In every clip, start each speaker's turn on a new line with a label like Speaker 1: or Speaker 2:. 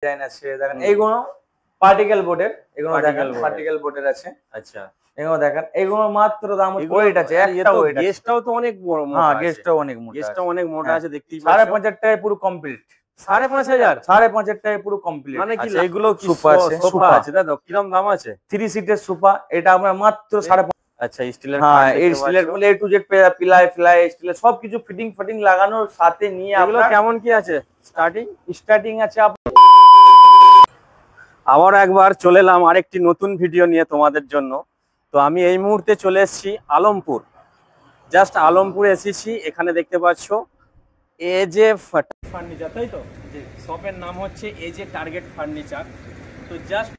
Speaker 1: Design আছে দেখেন, এইগুলো পার্টিকেল বোর্ডের, এগুলো দেখেন পার্টিকেল বোর্ডের আছে।
Speaker 2: আচ্ছা,
Speaker 1: এগুলো দেখেন, এগুলো মাত্র দাম ওয়েট আছে একটা ওয়েট আছে।
Speaker 2: গেজটাও তো অনেক বড় মোটা।
Speaker 1: হ্যাঁ, গেজটাও অনেক মোটা,
Speaker 2: গেজটাও অনেক মোটা আছে দেখতেই পাচ্ছ।
Speaker 1: 5,500 টাকায় পুরো কমপ্লিট।
Speaker 2: 5,500
Speaker 1: 5,500 টাকায় পুরো কমপ্লিট।
Speaker 2: মানে কি
Speaker 1: আচ্ছা,
Speaker 2: এগুলো কি
Speaker 1: সোফা
Speaker 2: আছে দাদা? কিরকম দাম আছে?
Speaker 1: 3 সিটের সোফা, এটা আমরা মাত্র 5,500।
Speaker 2: আচ্ছা, স্টিলের,
Speaker 1: হ্যাঁ, এই স্টিলের বলে A to Z পিলাই ফিলাই স্টিলের সবকিছু ফিটিং লাগানোর সাথে নিয়ে
Speaker 2: এগুলো কেমন কি আছে
Speaker 1: স্টার্টিং আছে।
Speaker 2: আবার একবার চলে এলাম আরেকটি নতুন ভিডিও নিয়ে তোমাদের জন্য। তো আমি এই মুহূর্তে চলে এসেছি আলমপুর, জাস্ট আলমপুরে এসেছি। এখানে দেখতে পাচ্ছ এজে ফার্নিচার, তাই তো? শপের নাম হচ্ছে এজে টার্গেট ফার্নিচার। তো জাস্ট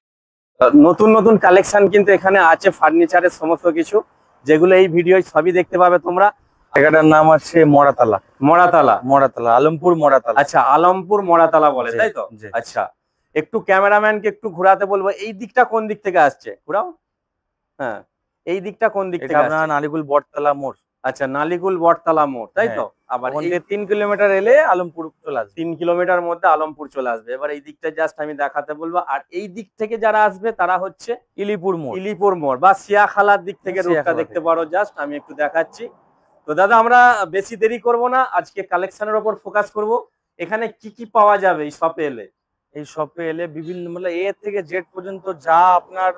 Speaker 2: নতুন নতুন কালেকশন কিন্তু এখানে আছে ফার্নিচারের সমস্ত কিছু, যেগুলো এই ভিডিও সবই দেখতে পাবে তোমরা।
Speaker 1: জায়গাটার নাম আছে মোড়াতলা। আলমপুর মোড়াতলা।
Speaker 2: আচ্ছা, আলমপুর মোড়াতলা বলে, তাই তো? আচ্ছা, একটু ক্যামেরাম্যানকে একটু ঘোরাতে বলবো, এই দিকটা কোন দিক থেকে আসছে, ঘোরাও। হ্যাঁ, এই দিকটা কোন দিক থেকে?
Speaker 1: আপনার নালিকুল বটতলা মোড়।
Speaker 2: আচ্ছা, নালিকুল বটতলা মোড়, তাই তো? আবার
Speaker 1: এই 3 কিলোমিটার এলে আলমপুর চলে আসবে।
Speaker 2: 3 কিলোমিটার মধ্যে আলমপুর চলে আসবে। এবার এই দিকটা জাস্ট আমি দেখাতে বলবো। আর এই দিক থেকে যারা আসবে তারা হচ্ছে
Speaker 1: ইলিপুর মোড়
Speaker 2: বা সিয়াখালার দিক থেকে রোডটা দেখতে পারো। জাস্ট আমি একটু দেখাচ্ছি। তো দাদা, আমরা বেশি দেরি করব না, আজকে কালেকশনের উপর ফোকাস করব। এখানে কি কি পাওয়া যাবে এই শপে এলে?
Speaker 1: এই শপে এলে বিভিন্ন মানে এ থেকে জেড পর্যন্ত যা আপনার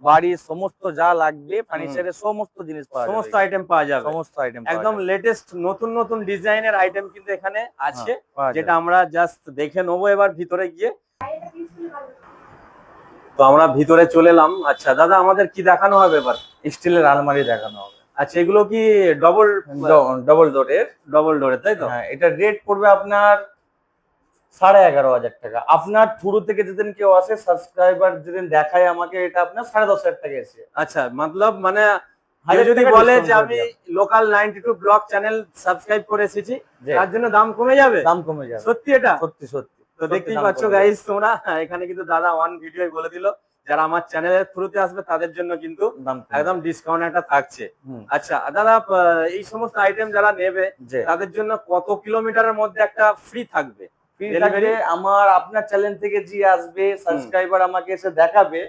Speaker 1: বাড়ির সমস্ত যা লাগবে ফার্নিচারের সমস্ত জিনিস পাওয়া যাবে,
Speaker 2: সমস্ত আইটেম পাওয়া যাবে।
Speaker 1: সমস্ত আইটেম
Speaker 2: একদম লেটেস্ট নতুন নতুন ডিজাইনের আইটেম কিন্তু এখানে আছে, যেটা আমরা জাস্ট দেখে নেবো এবার ভিতরে গিয়ে। তো আমরা ভিতরে চলে এলাম। আচ্ছা দাদা, আমাদের কি দেখানো হবে এবার?
Speaker 1: স্টিলের আলমারি দেখানো হবে।
Speaker 2: আচ্ছা, এগুলো কি
Speaker 1: ডবল ডোরের,
Speaker 2: তাই তো?
Speaker 1: হ্যাঁ, এটা রেট পড়বে আপনার 11,500 টাকা। আপনার থ্রু থেকে যেদিন কেউ আসে সাবস্ক্রাইবার যেদিন দেখায় আমাকে, এটা আপনার 10,500 টাকা এসে।
Speaker 2: আচ্ছা, মানে যদি বলে যে আমি লোকাল 92 ব্লগ চ্যানেল সাবস্ক্রাইব করে এসেছি, তার জন্য দাম কমে যাবে? সত্যি এটা?
Speaker 1: সত্যি।
Speaker 2: তো দেখতেই পাচ্ছ গাইস তোমরা, এখানে কিন্তু দাদা ওয়ান ভিডিও বলে দিল, যারা আমার চ্যানেলের থ্রুতে আসবে তাদের জন্য কিন্তু একদম ডিসকাউন্ট একটা থাকছে। আচ্ছা দাদা, এই সমস্ত আইটেম যারা নেবে তাদের জন্য কত কিলোমিটারের মধ্যে একটা ফ্রি থাকবে?
Speaker 1: আমার আপনার চ্যানেল থেকে যে আসবে সাবস্ক্রাইবার আমাকে এসে দেখাবে,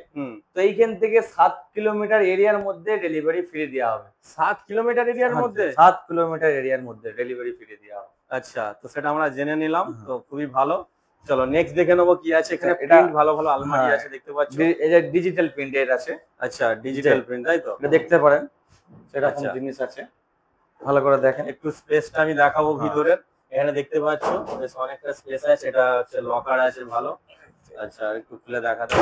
Speaker 1: তো এইখান থেকে 7 কিলোমিটার এরিয়ার মধ্যে ডেলিভারি ফ্রি দেওয়া হবে।
Speaker 2: 7 কিলোমিটার এরিয়ার মধ্যে?
Speaker 1: 7 কিলোমিটার এরিয়ার মধ্যে ডেলিভারি ফ্রি দেওয়া হবে।
Speaker 2: আচ্ছা, তো সেটা আমরা জেনে নিলাম। তো খুবই ভালো। চলো নেক্সট দেখে নেবো কি আছে এখানে। প্রিন্ট ভালো ভালো আলমারি আছে দেখতে পাচ্ছ।
Speaker 1: এই যে ডিজিটাল প্রিন্টের আছে।
Speaker 2: আচ্ছা, ডিজিটাল প্রিন্ট, তাই তো?
Speaker 1: এটা দেখতে পারেন, সেরকম জিনিস আছে, ভালো করে দেখেন।
Speaker 2: একটু স্পেসটা আমি দেখাবো ভিতরের। এখানে দেখতে পাচ্ছ বেশ অনেকটা স্পেস আছে, এটা হচ্ছে লকার আছে ভালো। আচ্ছা, একটু খুলে দেখাতে।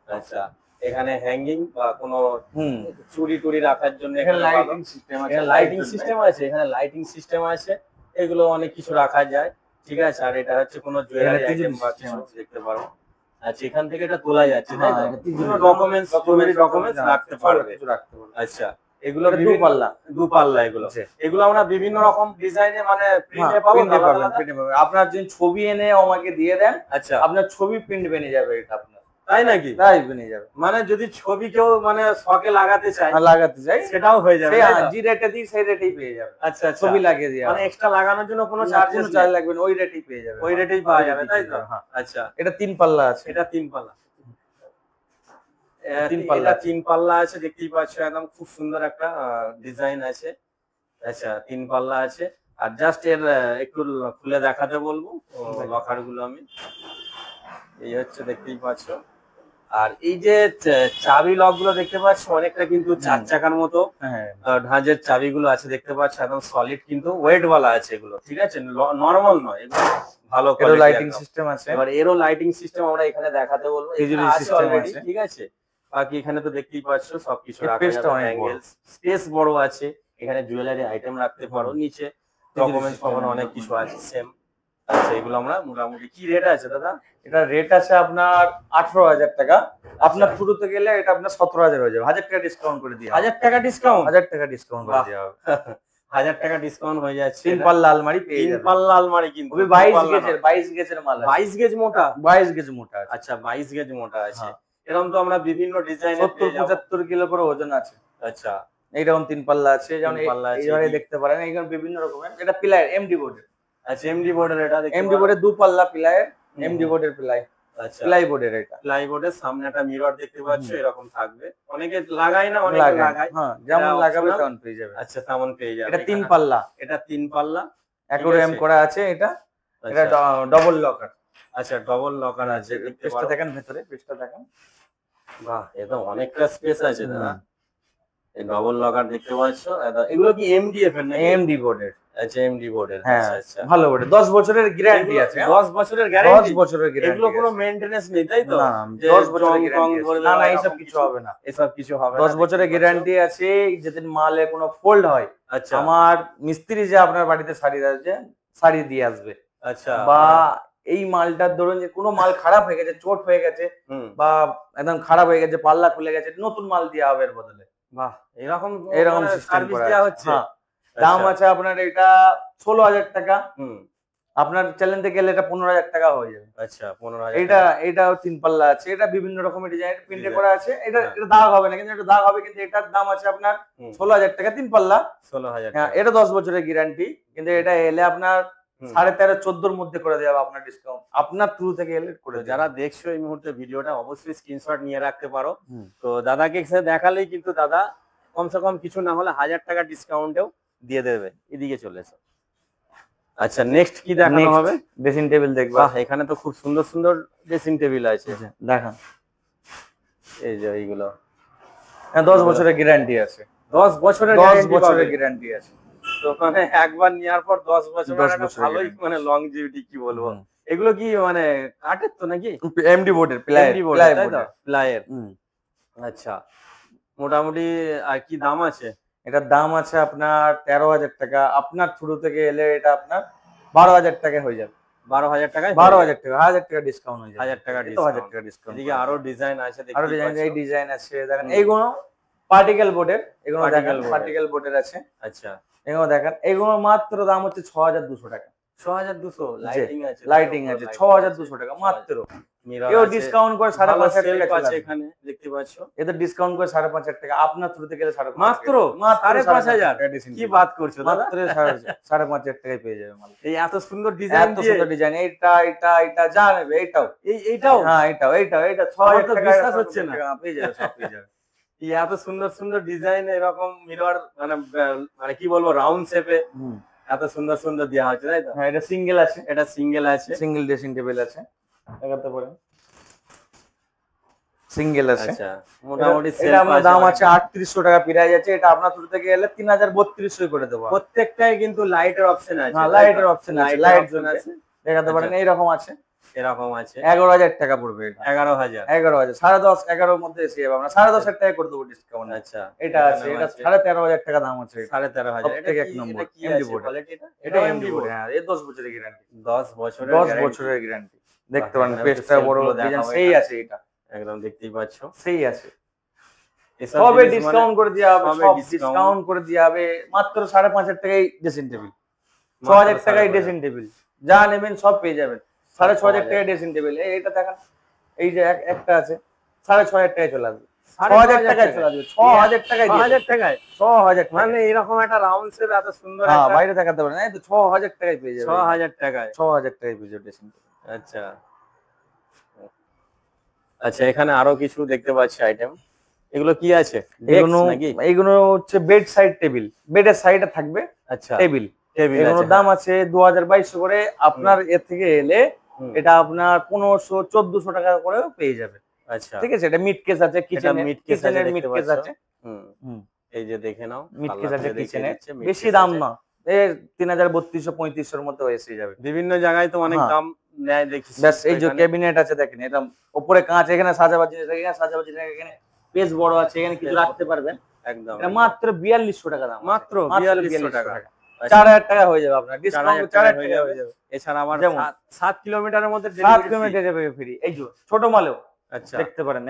Speaker 2: আচ্ছা, এখানে হ্যাঙ্গিং বা কোনো চুরি টুরি রাখার জন্য এখানে লাইটিং সিস্টেম আছে। এখানে লাইটিং সিস্টেম আছে, এগুলো অনেক কিছু রাখা যায়, ঠিক আছে। আর এটা হচ্ছে কোনো জুয়েলারি আইটেম বা কিছু দেখতে পারো। আচ্ছা, এখান থেকে এটা তোলা যাচ্ছে, তাই তো? কোনো ডকুমেন্টস রাখতে পারবে। আচ্ছা, এগুলো দুপাল্লা এগুলো আমরা বিভিন্ন রকম ডিজাইনে মানে প্রিন্টে পাবো।
Speaker 1: আপনার যে ছবি এনে আমাকে দিয়ে দেন, আচ্ছা, আপনার ছবি প্রিন্ট বেরিয়ে যাবে এটা আপনার।
Speaker 2: তাই নাকি?
Speaker 1: তাই বেরিয়ে যাবে।
Speaker 2: মানে যদি ছবি কেউ মানে শখে লাগাতে চায়, সেটাও হয়ে যাবে।
Speaker 1: যে রেটে দিই সেই রেটেই পেয়ে যাবে।
Speaker 2: আচ্ছা,
Speaker 1: ছবি লাগিয়ে দিয়ে
Speaker 2: মানে এক্সট্রা লাগানোর জন্য কোনো চার্জ
Speaker 1: লাগবে না, ওই রেটেই পেয়ে যাবে।
Speaker 2: ওই রেটেই পাওয়া যাবে, তাই তো? আচ্ছা,
Speaker 1: এটা 3 পাল্লা আছে।
Speaker 2: এটা 3 পাল্লা। 3 পাল্লা আছে দেখতেই পাচ্ছ, একদম খুব সুন্দর একটা ডিজাইন আছে। আচ্ছা, 3 পাল্লা আছে। আর জাস্ট এর একটু খুলে দেখাতে বলবো লকার গুলো আমি। এই হচ্ছে দেখতেই পাচ্ছ। আর এই যে চাবি লক গুলো দেখতে পাচ্ছ, অনেকটা কিন্তু 4 চাকার মতো ঢাঁজের চাবি গুলো আছে দেখতে পাচ্ছ, একদম সলিড কিন্তু ওয়েট ওয়ালা আছে এগুলো, ঠিক আছে? নরমাল নয়, এগুলো ভালো কোয়ালিটি।
Speaker 1: লাইটিং সিস্টেম আছে।
Speaker 2: এবার এরও লাইটিং সিস্টেম আমরা এখানে দেখাতে বলবো, ঠিক আছে? বাকি এখানে তো দেখতেই পাচ্ছ সবকিছু রাখা যাবে। স্পেস বড় আছে, এখানে জুয়েলারি আইটেম রাখতে পারো, নিচে ডকুমেন্টস পাবো, অনেক কিছু আছে সেম। আচ্ছা, এগুলো আমরা মোটামুটি কি রেট আছে দাদা?
Speaker 1: এটা রেট আছে আপনার 18,000 টাকা। আপনার শুরুতে গেলে এটা আপনার 17,000 হয়ে যাবে। 1,000 টাকা ডিসকাউন্ট করে দিয়ে।
Speaker 2: 1,000 টাকা ডিসকাউন্ট?
Speaker 1: 1,000 টাকা ডিসকাউন্ট করে দেওয়া হবে।
Speaker 2: 1,000 টাকা ডিসকাউন্ট হয়ে যাচ্ছে।
Speaker 1: 3 পাল্লা আলমারি পেয়ে যাবেন।
Speaker 2: 3 পাল্লা আলমারি কিন্তু
Speaker 1: 22 গেজের মাল আছে।
Speaker 2: 22 গেজ মোটা?
Speaker 1: 22 গেজ মোটা আছে।
Speaker 2: আচ্ছা, 22 গেজ মোটা আছে। এরকম তো আমরা বিভিন্ন ডিজাইনে
Speaker 1: 70-75 কিলো করে ওজন আছে।
Speaker 2: আচ্ছা,
Speaker 1: এইরকম 3 পাল্লা আছে, যেমন এইভাবে দেখতে পারেন। এইখানে বিভিন্ন রকমের, এটা পিলার এমডি বোর্ডের।
Speaker 2: আচ্ছা, এমডি বোর্ডের, এটা
Speaker 1: এমডি বোর্ডের 2 পাল্লা পিলার, এমডি বোর্ডের প্লাই,
Speaker 2: আচ্ছা
Speaker 1: প্লাই বোর্ডের এটা।
Speaker 2: প্লাই বোর্ডের সামনে একটা মিরর দেখতে পাচ্ছ, এরকম থাকবে। অনেকে লাগায় না, অনেকে লাগায়,
Speaker 1: হ্যাঁ যেমন
Speaker 2: এটা
Speaker 1: লাগাবে
Speaker 2: optional।
Speaker 1: তেমন পেয়ে যাবে।
Speaker 2: আচ্ছা তেমন পেয়ে যাবে।
Speaker 1: এটা 3 পাল্লা,
Speaker 2: এটা 3 পাল্লা
Speaker 1: অ্যাকোয়ারিয়াম করা আছে এটা। এটা
Speaker 2: আচ্ছা
Speaker 1: ডবল লকার।
Speaker 2: আচ্ছা ডবল লকার আছে, দেখতে
Speaker 1: পেজটা
Speaker 2: পারো।
Speaker 1: দেখেন ভেতরে, পেজটা দেখেন।
Speaker 2: বাহ, এটা অনেকটা স্পেস আছে দাদা। এই ডবল লকার দেখতে পাচ্ছ। এগুলো কি এমডিএফ এর নাকি?
Speaker 1: এমডি বোর্ডের।
Speaker 2: আচ্ছা এমডি বোর্ডের।
Speaker 1: হ্যাঁ
Speaker 2: আচ্ছা আচ্ছা
Speaker 1: ভালো বোর্ড, 10 বছরের গ্যারান্টি আছে।
Speaker 2: 10 বছরের গ্যারান্টি?
Speaker 1: 10 বছরের গ্যারান্টি।
Speaker 2: এগুলো কোনো মেইনটেনেন্স নেই তাই তো?
Speaker 1: না,
Speaker 2: যে
Speaker 1: 10 বছরের
Speaker 2: জং
Speaker 1: গ্যারান্টি
Speaker 2: ধরবে
Speaker 1: না, না
Speaker 2: বা
Speaker 1: এইসব
Speaker 2: এরকম
Speaker 1: কিছু হবে না।
Speaker 2: এসব কিছু হবে না।
Speaker 1: 10 বছরের গ্যারান্টি আছে। যেদিন মালে কোনো ফোল্ড হয়,
Speaker 2: আচ্ছা
Speaker 1: আমার মিস্ত্রি যে আপনার বাড়িতে শাড়ি আসবে, শাড়ি দিয়ে আসবে।
Speaker 2: আচ্ছা
Speaker 1: বা এই মালটার ধরুন যে কোনো মাল খারাপ হয়ে গেছে, চোট হয়ে গেছে বা একদম খারাপ হয়ে গেছে, পাল্লা খুলে গেছে, নতুন মাল দেওয়া হবে এর বদলে।
Speaker 2: বাহ, এরকম
Speaker 1: সিস্টেম
Speaker 2: সার্ভিস
Speaker 1: করা
Speaker 2: দেওয়া
Speaker 1: আছে।
Speaker 2: হচ্ছে।
Speaker 1: হ্যাঁ, দাম আছে আপনার এটা 16,000 টাকা। আপনার চ্যালেঞ্জ থেকে গেলে এটা 15,000 টাকা হয়ে যাবে।
Speaker 2: আচ্ছা 15,000।
Speaker 1: এটাও 3 পাল্লা আছে। এটা বিভিন্ন রকমের ডিজাইন প্রিন্টে করা আছে। এটা দাগ হবে না, কিন্তু এটা দাগ হবে, কিন্তু এটার দাম আছে আপনার 16,000 টাকা 3 পাল্লা।
Speaker 2: 16,000
Speaker 1: হ্যাঁ, এটা 10 বছরের গ্যারান্টি, কিন্তু এটা এলে আপনার 13.5-14 মধ্যে করে দেওয়া হবে আপনার ডিসকাউন্ট, আপনার থ্রু থেকে এলে করে।
Speaker 2: যারা দেখছো এই মুহূর্তে ভিডিওটা, অবশ্যই স্ক্রিনশট নিয়ে রাখতে পারো। তো দাদাকে এখানে দেখালেই কিন্তু দাদা কমসে কম কিছু না হলে 1000 টাকা ডিসকাউন্টেও দিয়ে দেবে। এদিকে চলে এসো। আচ্ছা নেক্সট কি দেখানো হবে?
Speaker 1: ড্রেসিং টেবিল দেখবা।
Speaker 2: বাহ, এখানে তো খুব সুন্দর সুন্দর ড্রেসিং টেবিল আছে।
Speaker 1: দেখান,
Speaker 2: এই যে এইগুলো।
Speaker 1: হ্যাঁ 10 বছরের গ্যারান্টি আছে।
Speaker 2: 10 বছরের
Speaker 1: 10 বছরের গ্যারান্টি আছে।
Speaker 2: তো মানে একবার নেওয়ার পর 10 বছর, একটা ভালোই মানে লংজিভিটি কি বলবো। এগুলো কি মানে কাঠের তো নাকি?
Speaker 1: এমডি বোর্ডের,
Speaker 2: প্লাইয়ের। আচ্ছা মোটামুটি আর কি দাম আছে?
Speaker 1: এটার দাম আছে আপনার 13,000 টাকা। আপনার থ্রু থেকে এলে এটা আপনার 12,000 টাকা হয়ে যাবে।
Speaker 2: 12,000 টাকায়?
Speaker 1: 12,000 টাকা, 1,000 টাকা ডিসকাউন্ট হয়ে যাবে।
Speaker 2: 1000 টাকা
Speaker 1: ডিসকাউন্ট।
Speaker 2: এদিকে আরো ডিজাইন আছে,
Speaker 1: আরো ডিজাইন আছে দেখেন। এইগুলো পার্টিকেল বোর্ডের, এগুলো দেখেন পার্টিকেল বোর্ডের আছে।
Speaker 2: আচ্ছা
Speaker 1: এগুলো দেখেন, এগুলো মাত্র দাম হচ্ছে 6,200 টাকা।
Speaker 2: 6,200? লাইটিং আছে?
Speaker 1: লাইটিং আছে 6,200 টাকা মাত্র। এও ডিসকাউন্ট করে 5,500 টাকা আছে
Speaker 2: এখানে দেখতে পাচ্ছ।
Speaker 1: এদের ডিসকাউন্ট করে 5,500 টাকা। আপনার থ্রু থেকে গেলে
Speaker 2: মাত্র 5,500? কি বাত করছো দাদা?
Speaker 1: মাত্র 5,500 টাকায় পেয়ে যাবে মাল।
Speaker 2: এই এত সুন্দর ডিজাইন দিয়ে,
Speaker 1: এত সুন্দর ডিজাইন। এটা যা নেবে, এইটাও হ্যাঁ এটা 6,000 টাকা।
Speaker 2: বিশ্বাস হচ্ছে না।
Speaker 1: পেয়ে যাবে, সব পেয়ে যাবে।
Speaker 2: এই এত সুন্দর সুন্দর ডিজাইন, এরকম মিরর মানে কি বলবো, রাউন্ড শেপে এত সুন্দর সুন্দর দেওয়া হচ্ছে তাই তো?
Speaker 1: হ্যাঁ, এটা সিঙ্গেল আছে।
Speaker 2: এটা সিঙ্গেল আছে,
Speaker 1: সিঙ্গেল ড্রেসিং টেবিল আছে। দেখাতে পারেন, সিঙ্গেল আছে।
Speaker 2: আচ্ছা মোটামুটি
Speaker 1: এটা আপনার দাম আছে 3800 টাকা প্রাইস আছে। এটা আপনার থ্রু থেকে এলে 3,3200 করে দেবো।
Speaker 2: প্রত্যেকটাই কিন্তু লাইটের অপশন আছে।
Speaker 1: হ্যাঁ লাইটের অপশন আছে, লাইট
Speaker 2: আছে।
Speaker 1: দেখাতে পারেন, এইরকম আছে,
Speaker 2: এরকম আছে।
Speaker 1: 11,000 টাকা পড়বে এটা।
Speaker 2: 11,000?
Speaker 1: 11,000 10.5 11 মধ্যে এসে যাবে। আমরা 10,500 টাকা করে দেবো ডিসকাউন্ট।
Speaker 2: আচ্ছা
Speaker 1: এটা আছে, এটা 13,500 টাকা দাম আছে।
Speaker 2: 13,500?
Speaker 1: এটা এক নম্বর এমডি বোর্ড। এটা এমডি বোর্ড। হ্যাঁ, এই 10 বছরের গ্যারান্টি।
Speaker 2: 10 বছরের
Speaker 1: 10 বছরের গ্যারান্টি। দেখতে পারেন পেজটা বড় ডিজাইন সেই আছে। এটা
Speaker 2: একদম দেখতেই পাচ্ছ,
Speaker 1: সেই আছে। সবে ডিসকাউন্ট করে দেওয়া হবে, সব ডিসকাউন্ট করে দেওয়া হবে। মাত্র 5,500 টাকায় ড্রেসিং টেবিল, 6,000 টাকায় ড্রেসিং টেবিল। যা নেবেন সব পেয়ে যাবেন। 6,500 টাকায় ড্রেসিং টেবিল। এইটা দেখেন, এই যে একটা আছে 6,500 টাকায় চলে আসবে। 6,000 টাকায় চলে আসবে। 6,000 টাকায়,
Speaker 2: 6,000 টাকায়,
Speaker 1: 6,000
Speaker 2: মানে এরকম একটা রাউন্ড শেপ এত সুন্দর।
Speaker 1: হ্যাঁ বাইরে দেখাতে পারেন, এই তো 6,000 টাকায় পেয়ে যাবে।
Speaker 2: 6,000 টাকায়?
Speaker 1: 6,000 টাকায় পেয়ে যাবে ড্রেসিং টেবিল।
Speaker 2: আচ্ছা আচ্ছা, এখানে আরো কিছু দেখতে পাচ্ছি আইটেম। এগুলো কি আছে?
Speaker 1: এইগুলো হচ্ছে বেড সাইড টেবিল, বেডের সাইডে থাকবে। আচ্ছা টেবিল, এগুলোর দাম আছে 2,200 করে। আপনার এর থেকে এলে এটা আপনার 1,500-1,400 টাকা করে পেয়ে যাবে।
Speaker 2: আচ্ছা
Speaker 1: ঠিক আছে। এটা মিড কেস আছে, কিচেনের মিড কেস আছে।
Speaker 2: এই যে দেখে নাও,
Speaker 1: মিড কেস আছে কিচেনে, বেশি দাম না, এই 3,300-3,500 মতো এসে যাবে।
Speaker 2: বিভিন্ন জায়গায় তো অনেক দাম নেয় দেখি।
Speaker 1: ব্যাস এই যে ক্যাবিনেট আছে দেখেন, এটা উপরে কাঁচ, এখানে সাজাবার জিনিস, এখানে সাজাবার জিনিস, এখানে পেজ বড় আছে, এখানে কিছু রাখতে পারবেন।
Speaker 2: একদম,
Speaker 1: এটা মাত্র 4,200 টাকা দাম।
Speaker 2: মাত্র 4,200 টাকা।
Speaker 1: 4,000 টাকা হয়ে যাবে আপনার ডিসকাউন্ট। 4,000 টাকা হয়ে যাবে।
Speaker 2: এছাড়া আমার 7 কিলোমিটারের মধ্যে
Speaker 1: 7 কিলোমিটার যাবে ফ্রি। এই যে ছোট মালেও
Speaker 2: আচ্ছা
Speaker 1: দেখতে পারেন,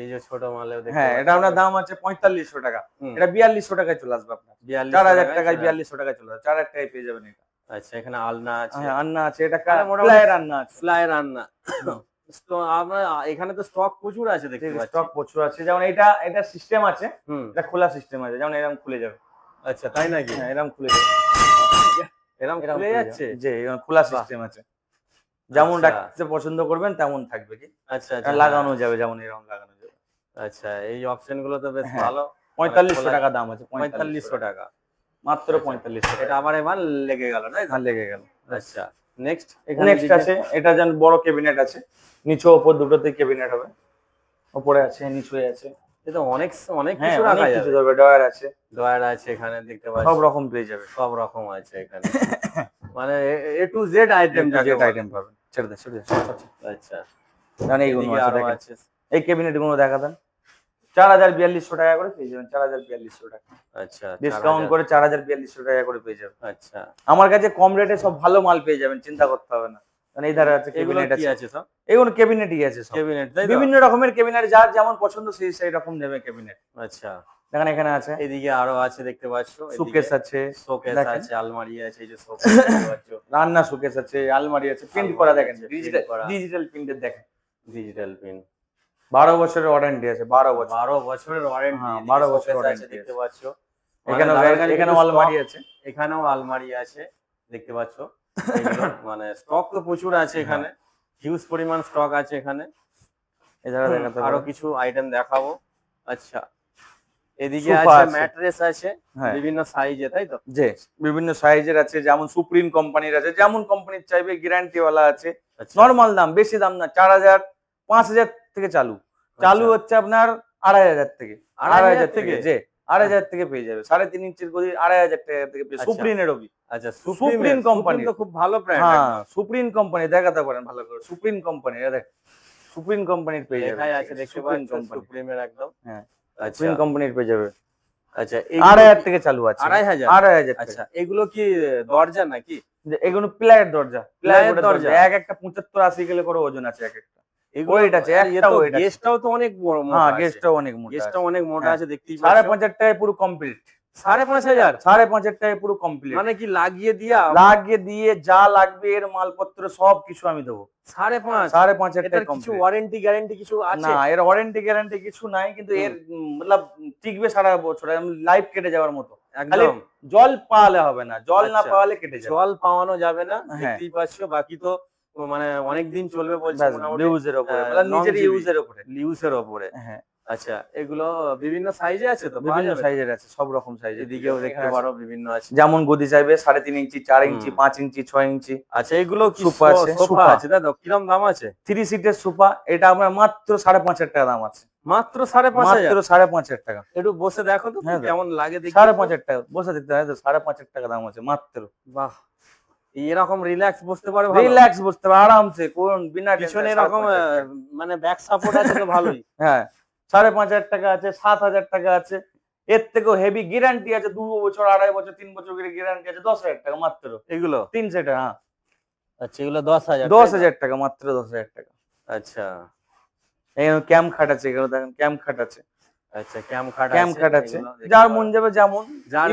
Speaker 1: এই যে
Speaker 2: ছোট মালেও দেখতে।
Speaker 1: হ্যাঁ, এটা আপনার দাম আছে 4,500 টাকা। এটা 4,200 টাকায় চলে আসবে আপনার। 4,000 টাকায় 4,200 টাকায় চলে আসবে। 4,000 টাকায় পেয়ে যাবেন এটা।
Speaker 2: আচ্ছা এখানে আলনা আছে।
Speaker 1: হ্যাঁ আলনা আছে, এটা ফ্লাইয়ের আলনা আছে।
Speaker 2: ফ্লাইয়ের আলনা। তো আমরা এখানে তো স্টক প্রচুর আছে দেখতে পাচ্ছি।
Speaker 1: স্টক প্রচুর আছে, যেমন এটা সিস্টেম আছে, এটা খোলা সিস্টেম আছে, যেমন এরকম খুলে যাবে।
Speaker 2: আচ্ছা তাই নাকি?
Speaker 1: হ্যাঁ এরকম খুলে যাবে,
Speaker 2: এরকম খুলে যাচ্ছে।
Speaker 1: যে এরকম খোলা সিস্টেম আছে। যেমন
Speaker 2: আচ্ছা।
Speaker 1: রাখতে পছন্দ করবেন তেমন থাকবে কি,
Speaker 2: আচ্ছা আচ্ছা,
Speaker 1: লাগানো যাবে যেমন এরকম লাগানো যাবে।
Speaker 2: আচ্ছা এই অপশন গুলো তো বেশ
Speaker 1: হ্যাঁ,
Speaker 2: ভালো।
Speaker 1: 4500 টাকা দাম আছে,
Speaker 2: 4500 টাকা,
Speaker 1: মাত্র
Speaker 2: আচ্ছা।
Speaker 1: 4500
Speaker 2: এটা
Speaker 1: টাকা।
Speaker 2: আমার এবার লেগে গেল না?
Speaker 1: হ্যাঁ, লেগে গেল।
Speaker 2: আচ্ছা নেক্সট এখানে
Speaker 1: নেক্সট আছে, এটা যেন বড় ক্যাবিনেট আছে, নিচে ওপর দুটোতেই ক্যাবিনেট হবে, উপরে আছে নিচে আছে।
Speaker 2: এটা অনেক অনেক
Speaker 1: হ্যাঁ,
Speaker 2: কিছু
Speaker 1: অনেক
Speaker 2: রাখা
Speaker 1: কিছু
Speaker 2: যাবে।
Speaker 1: ধরবে, ডয়ার আছে,
Speaker 2: ড্রয়ার আছে এখানে দেখতে পাচ্ছি,
Speaker 1: সব রকম পেয়ে যাবে,
Speaker 2: সব রকম আছে এখানে। মানে A to Z item,
Speaker 1: Z item পাবেন। ছেড়ে দে, ছেড়ে দে।
Speaker 2: আচ্ছা
Speaker 1: জানেন এইগুলো
Speaker 2: এদিকে
Speaker 1: আছে,
Speaker 2: আরো
Speaker 1: দেখেন
Speaker 2: আছে।
Speaker 1: এই ক্যাবিনেট গুলো দেখা দেন, 4042 টাকা করে পেয়ে যাবেন, 4042 টাকা
Speaker 2: আচ্ছা
Speaker 1: ডিসকাউন্ট করে 4042 টাকা করে পেয়ে যাবেন।
Speaker 2: আচ্ছা
Speaker 1: আমার কাছে কম রেটে সব ভালো মাল পেয়ে যাবেন, চিন্তা করতে হবে না। কারণ এই ধারে আছে
Speaker 2: এগুলো
Speaker 1: ক্যাবিনেট
Speaker 2: কি
Speaker 1: আছে,
Speaker 2: আছে সব?
Speaker 1: এগুলো ক্যাবিনেটই আছে সব,
Speaker 2: ক্যাবিনেট তাই তো?
Speaker 1: বিভিন্ন রকমের ক্যাবিনেট, যার যেমন পছন্দ সেই রকম নেবে ক্যাবিনেট।
Speaker 2: আচ্ছা
Speaker 1: দেখেন এখানে আছে,
Speaker 2: এদিকে আরো আছে দেখতে পাচ্ছ,
Speaker 1: সুকেস আছে,
Speaker 2: শোকেস
Speaker 1: দেখেন।
Speaker 2: আছে, আলমারি আছে, এই যে শোকেস দেখতে পাচ্ছ,
Speaker 1: রান্না সুকেস আছে, আলমারি আছে, প্রিন্ট করা দেখেন,
Speaker 2: আছে,
Speaker 1: ডিজিটাল
Speaker 2: print করা।
Speaker 1: ডিজিটাল প্রিন্টের দেখেন,
Speaker 2: ডিজিটাল পিন,
Speaker 1: 12 বছরের ওয়ারেন্টি আছে, 12 বছর।
Speaker 2: 12 বছরের ওয়ারেন্টি।
Speaker 1: হ্যাঁ, 12 বছরের
Speaker 2: আছে
Speaker 1: warranty
Speaker 2: দেখতে
Speaker 1: আছে।
Speaker 2: পাচ্ছ,
Speaker 1: এখানে এখানেও আলমারি আছে,
Speaker 2: এখানেও আলমারি আছে দেখতে পাচ্ছ। এগুলো মানে স্টক তো প্রচুর আছে এখানে, হিউজ পরিমাণ স্টক আছে এখানে।
Speaker 1: এছাড়া দেখাতে
Speaker 2: আরো
Speaker 1: পারো
Speaker 2: কিছু আইটেম দেখাবো। আচ্ছা এদিকে
Speaker 1: সোফা
Speaker 2: আছে
Speaker 1: আছে।
Speaker 2: ম্যাট্রেস আছে
Speaker 1: হ্যাঁ।
Speaker 2: বিভিন্ন সাইজে তাই তো?
Speaker 1: যে বিভিন্ন সাইজের আছে, যেমন সুপ্রিম কোম্পানির আছে, যেমন কোম্পানির চাইবে, গ্যারান্টি ওয়ালা আছে।
Speaker 2: আচ্ছা
Speaker 1: নরমাল দাম, বেশি দাম না, 4000 5000 থেকে চালু হচ্ছে আপনার 2500 থেকে, 2500 থেকে, যে 2500 থেকে পেয়ে যাবে, 3.5 ইঞ্চির গদি 2500 টাকা থেকে পেয়ে,
Speaker 2: আচ্ছা।
Speaker 1: সুপ্রিমের রবি।
Speaker 2: আচ্ছা
Speaker 1: সুপ্রিম কোম্পানি
Speaker 2: তো খুব ভালো ব্র্যান্ড।
Speaker 1: হ্যাঁ, সুপ্রিম কোম্পানি দেখাতে পারেন ভালো করে, সুপ্রিম কোম্পানি, দেখ সুপ্রিম কোম্পানির পেয়ে যাবে,
Speaker 2: লেখাই আছে দেখতে
Speaker 1: সুপ্রিম
Speaker 2: পাচ্ছ
Speaker 1: কোম্পানি,
Speaker 2: সুপ্রিমের একদম।
Speaker 1: হ্যাঁ
Speaker 2: আচ্ছা
Speaker 1: সুপ্রিম কোম্পানির পেয়ে যাবে,
Speaker 2: আচ্ছা
Speaker 1: 2500 থেকে চালু আছে,
Speaker 2: 2500।
Speaker 1: 2500।
Speaker 2: আচ্ছা এগুলো কি দরজা নাকি?
Speaker 1: এগুলো প্লাইয়ের দরজা,
Speaker 2: প্লাইয়ের দরজা।
Speaker 1: এক একটা 75-80 কিলো করে ওজন আছে এক একটা।
Speaker 2: এগুলো
Speaker 1: ওয়েট আছে, একটা ওয়েট আছে।
Speaker 2: গেস্টটাও তো অনেক বড় মোটা
Speaker 1: হ্যাঁ,
Speaker 2: আছে।
Speaker 1: গেস্টটাও অনেক মোটা,
Speaker 2: গেস্টটাও অনেক মোটা
Speaker 1: হ্যাঁ।
Speaker 2: আছে দেখতেই পাচ্ছ।
Speaker 1: 5.5 টাকায় পুরো কমপ্লিট,
Speaker 2: 5500।
Speaker 1: 5.5 টাকায় পুরো কমপ্লিট,
Speaker 2: মানে কি লাগিয়ে দিয়া?
Speaker 1: লাগিয়ে দিয়ে যা লাগবে এর মালপত্র সব কিছু আমি দেবো,
Speaker 2: 5.5।
Speaker 1: 5.5
Speaker 2: এটার
Speaker 1: টাকায়
Speaker 2: কিছু
Speaker 1: কমপ্লিট।
Speaker 2: ওয়ারেন্টি গ্যারান্টি কিছু আছে?
Speaker 1: না, এর ওয়ারেন্টি গ্যারান্টি কিছু নাই, কিন্তু এর মতলব টিকবে সারা বছর, লাইফ কেটে যাওয়ার মতো। খালি
Speaker 2: একদম
Speaker 1: জল পাওয়ালে হবে না, জল না
Speaker 2: আচ্ছা।
Speaker 1: পাওয়ালে কেটে যাবে,
Speaker 2: জল পাওয়ানো যাবে না,
Speaker 1: হ্যাঁ।
Speaker 2: দেখতেই পাচ্ছ। বাকি তো মানে অনেক দিন চলবে বলছে মোটামুটি,
Speaker 1: ইউজের উপরে, মানে নিজের
Speaker 2: longevity,
Speaker 1: ইউজের উপরে।
Speaker 2: ইউজের উপরে।
Speaker 1: হ্যাঁ,
Speaker 2: আচ্ছা এগুলো বিভিন্ন সাইজে আছে তো, পাওয়া
Speaker 1: বিভিন্ন
Speaker 2: যাবে?
Speaker 1: সাইজের আছে, সব রকম সাইজের।
Speaker 2: এদিকেও দেখতে পারো বিভিন্ন আছে।
Speaker 1: যেমন গদি চাইবে 3.5 ইঞ্চি, 4 ইঞ্চি, 5 ইঞ্চি, 6 ইঞ্চি।
Speaker 2: আচ্ছা এগুলো কি
Speaker 1: সোফা আছে,
Speaker 2: সোফা
Speaker 1: সোফা।
Speaker 2: আছে তাই তো? কিরম দাম আছে?
Speaker 1: 3 সিটের সোফা, এটা আমরা মাত্র 5.5 টাকা দাম আছে,
Speaker 2: মাত্র 5500।
Speaker 1: মাত্র 5.5 টাকা,
Speaker 2: একটু বসে দেখো তো
Speaker 1: হ্যাঁ,
Speaker 2: কেমন লাগে দেখি।
Speaker 1: 5.5 টাকা বসে দেখতে হয় তো, 5.5 টাকা দাম আছে মাত্র।
Speaker 2: বাহ, এরকম রিল্যাক্স বসতে পারে ভালো।
Speaker 1: রিল্যাক্স বসতে পারে আরামসে, কোন বিনা
Speaker 2: পিছনে
Speaker 1: টেনশনে,
Speaker 2: এরকম মানে ব্যাক সাপোর্ট আছে তো ভালোই।
Speaker 1: হ্যাঁ 5.5 টাকা আছে, 7000 টাকা আছে, এর থেকেও হেভি গ্যারান্টি আছে, 2 বছর, 2.5 বছর, 3 বছর করে গ্যারান্টি আছে, 10,000 টাকা মাত্র
Speaker 2: এগুলো।
Speaker 1: 3 সেট। হ্যাঁ
Speaker 2: আচ্ছা এগুলো 10,000।
Speaker 1: 10,000 টাকা, মাত্র 10,000 টাকা।
Speaker 2: আচ্ছা
Speaker 1: এখানে ক্যাম্প খাট আছে, এখানে দেখেন ক্যাম্প খাট আছে,
Speaker 2: আচ্ছা ক্যাম্প খাট
Speaker 1: আছে, যার মন যাবে যেমন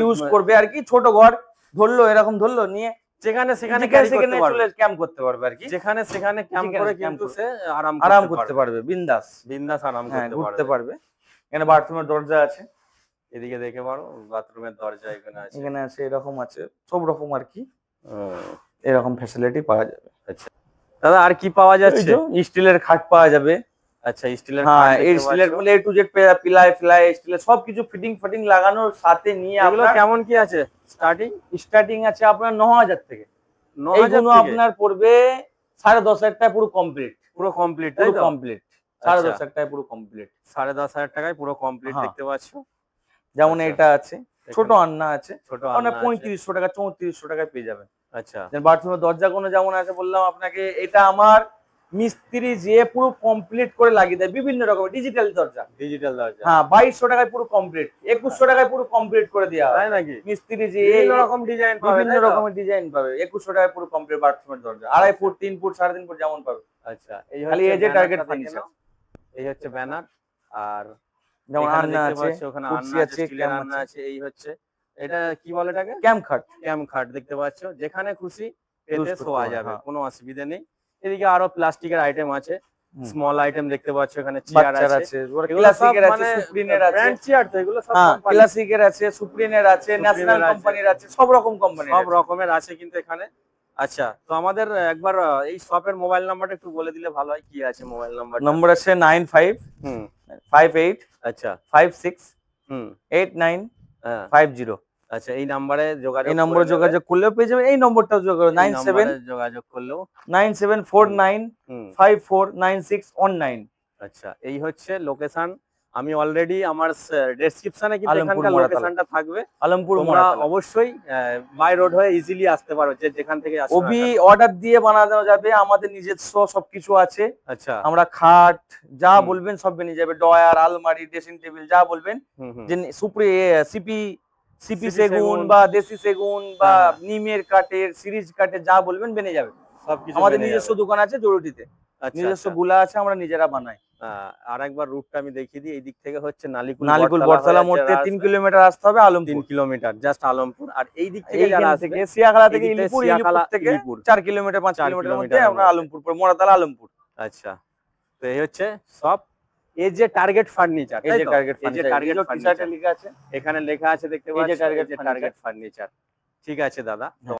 Speaker 1: ইউজ করবে আর কি, ছোট ঘর ধরলো, এরকম ধরলো নিয়ে
Speaker 2: যেখানে সেখানে
Speaker 1: সেখানে চলে ক্যাম্প করতে পারবে আর কি,
Speaker 2: যেখানে সেখানে ক্যাম্প করে কিন্তু সে
Speaker 1: আরাম করতে পারবে, বিন্দাস
Speaker 2: বিন্দাস আরাম
Speaker 1: করতে পারবে। এখানে বাথরুমের দরজা আছে,
Speaker 2: এদিকে দেখে পারো বাথরুমের দরজা এখানে আছে,
Speaker 1: এখানে আছে, এরকম আছে, সব রকম আর কি এরকম ফ্যাসিলিটি পাওয়া যাবে।
Speaker 2: আচ্ছা দাদা আর কি পাওয়া যাচ্ছে?
Speaker 1: স্টিলের খাট পাওয়া যাবে।
Speaker 2: আচ্ছা স্টিলের,
Speaker 1: হ্যাঁ স্টিলের বলে A to Z পিলাই স্টিলের সবকিছু ফিটিং লাগানোর সাথে নিয়ে।
Speaker 2: এগুলো কেমন কি আছে?
Speaker 1: স্টার্টিং আছে আপনার 9000 থেকে,
Speaker 2: 9000
Speaker 1: এইগুলো আপনার পড়বে 10,500 টাকা পুরো কমপ্লিট,
Speaker 2: তাই তো?
Speaker 1: কমপ্লিট 10,500 টাকা পুরো কমপ্লিট,
Speaker 2: 10,500 টাকায় পুরো কমপ্লিট দেখতে পাচ্ছ।
Speaker 1: যেমন এটা আছে, ছোট আন্না আছে,
Speaker 2: ছোট
Speaker 1: মানে 3500 টাকা 3400 টাকায় পেয়ে যাবেন।
Speaker 2: আচ্ছা
Speaker 1: বাথরুমের দরজা কোনো যেমন আছে বললাম আপনাকে, এটা আমার মিস্ত্রি যে পুরো কমপ্লিট করে লাগিয়ে দেয়, বিভিন্ন রকমের ডিজিটাল দরজা। হ্যাঁ 2200 টাকায় পুরো কমপ্লিট, 2100 টাকায় পুরো কমপ্লিট করে দেওয়া হয়,
Speaker 2: তাই নাকি?
Speaker 1: মিস্ত্রি যে
Speaker 2: বিভিন্ন রকম ডিজাইন পাবে,
Speaker 1: বিভিন্ন রকমের ডিজাইন পাবে, 2100 টাকায় পুরো কমপ্লিট বাথরুমের দরজা, 2.5 ফুট 3 ফুট 3.5 ফুট যেমন পাবে।
Speaker 2: আচ্ছা এই
Speaker 1: খালি এই যে টার্গেট ফার্নিচার,
Speaker 2: এই হচ্ছে ব্যানার, আর
Speaker 1: যেমন আন্না আছে,
Speaker 2: ওখানে
Speaker 1: কুর্সি
Speaker 2: আন্না
Speaker 1: আছে,
Speaker 2: আছে, স্টিলের আন্না আছে। এই হচ্ছে এটা কি বলে এটাকে?
Speaker 1: ক্যাম্প খাট
Speaker 2: দেখতে পাচ্ছ, যেখানে খুশি পেতে শোয়া যাবে,
Speaker 1: হ্যাঁ।
Speaker 2: কোনো অসুবিধা নেই। এদিকে আরো প্লাস্টিকের আইটেম আছে, স্মল আইটেম দেখতে পাচ্ছ, এখানে চেয়ার আছে,
Speaker 1: ক্লাসিকের আছে, সুপ্রিমের আছে,
Speaker 2: ব্র্যান্ড চেয়ার তো এগুলো সব
Speaker 1: হ্যাঁ
Speaker 2: কোম্পানি,
Speaker 1: ক্লাসিকের আছে, সুপ্রিমের আছে, ন্যাশনাল কোম্পানির আছে, সব রকম কোম্পানি,
Speaker 2: সব রকমের আছে কিন্তু এখানে। আচ্ছা, তো আমাদের একবার এই শপের মোবাইল নাম্বারটা একটু বলে দিলে ভালো হয়, কি আছে মোবাইল নাম্বার?
Speaker 1: নম্বর আছে 95
Speaker 2: হুম
Speaker 1: 58
Speaker 2: আচ্ছা
Speaker 1: 56
Speaker 2: হুম
Speaker 1: 89
Speaker 2: হ্যাঁ
Speaker 1: 50।
Speaker 2: আচ্ছা, এই নাম্বারে যোগাযোগ
Speaker 1: এই নম্বরে
Speaker 2: করে নেবে।
Speaker 1: যোগাযোগ করলেও পেয়ে যাবে, এই নম্বরটাও যোগাযোগ
Speaker 2: এই
Speaker 1: 97
Speaker 2: নাম্বারে যোগাযোগ করলেও
Speaker 1: 9749
Speaker 2: হুম
Speaker 1: 549619।
Speaker 2: আচ্ছা, এই হচ্ছে লোকেশন। আমি অলরেডি আমার ডেসক্রিপশনে কিন্তু
Speaker 1: আলমপুর
Speaker 2: এখানকার
Speaker 1: মোড়াতলা।
Speaker 2: লোকেশনটা থাকবে।
Speaker 1: আলমপুর
Speaker 2: তোমরা
Speaker 1: মোড়াতলা।
Speaker 2: অবশ্যই বাই রোড হয়ে ইজিলি আসতে পারো, যে যেখান থেকে আসো না
Speaker 1: ওবি
Speaker 2: কেন।
Speaker 1: অর্ডার দিয়ে বানানো যাবে, আমাদের নিজস্ব সবকিছু আছে।
Speaker 2: আচ্ছা
Speaker 1: আমরা খাট যা
Speaker 2: হুম।
Speaker 1: বলবেন সব বেরিয়ে যাবে, ডয়ার, আলমারি, ড্রেসিং টেবিল যা বলবেন।
Speaker 2: হুম হুম
Speaker 1: যে সিপি সিপি
Speaker 2: সিপি
Speaker 1: সেগুন
Speaker 2: সেগুন,
Speaker 1: বা দেশি সেগুন বা
Speaker 2: হ্যাঁ, হ্যাঁ।
Speaker 1: নিমের কাঠের, সিরিজ কাঠের যা বলবেন বেনে যাবে।
Speaker 2: সবকিছু
Speaker 1: আমাদের
Speaker 2: বেনে
Speaker 1: নিজস্ব
Speaker 2: যাবে।
Speaker 1: দোকান আছে জরুরিতে,
Speaker 2: আচ্ছা
Speaker 1: নিজস্ব
Speaker 2: আচ্ছা।
Speaker 1: গুলা আছে, আমরা নিজেরা বানাই।
Speaker 2: আর একবার রুটটা আমি দেখিয়ে দিই। এই দিক থেকে হচ্ছে নালিকুল
Speaker 1: নালিকুল
Speaker 2: বটতলা
Speaker 1: বটতলা
Speaker 2: হয়ে
Speaker 1: মোড় থেকে
Speaker 2: যারা
Speaker 1: 3
Speaker 2: আসবে,
Speaker 1: কিলোমিটার আসতে হবে
Speaker 2: 3
Speaker 1: আলমপুর।
Speaker 2: Kilometre just Alampur. আর এই দিক থেকে যারা
Speaker 1: এইখান
Speaker 2: আসবে,
Speaker 1: থেকে সিয়াখালা থেকে
Speaker 2: এই দিক থেকে
Speaker 1: ইলিপুর,
Speaker 2: সিয়াখালা,
Speaker 1: ইলিপুর থেকে
Speaker 2: ইলিপুর
Speaker 1: 4 কিলোমিটার 5
Speaker 2: 4
Speaker 1: কিলোমিটারের মধ্যে
Speaker 2: কিলোমিটারের
Speaker 1: আমরা
Speaker 2: মধ্যে।
Speaker 1: আলমপুর, মোড়াতলা আলমপুর।
Speaker 2: আচ্ছা, তো এই হচ্ছে সব। এই যে টার্গেট ফার্নিচার,
Speaker 1: এই যে টার্গেট
Speaker 2: এই যে
Speaker 1: ফার্নিচার,
Speaker 2: টার্গেট
Speaker 1: টি-শার্টে
Speaker 2: ফার্নিচার
Speaker 1: লেখা আছে
Speaker 2: এখানে লেখা আছে দেখতে
Speaker 1: এই যে
Speaker 2: পাচ্ছ, এই
Speaker 1: টার্গেট
Speaker 2: যে
Speaker 1: ফার্নিচার।
Speaker 2: Target furniture. ঠিক আছে দাদা।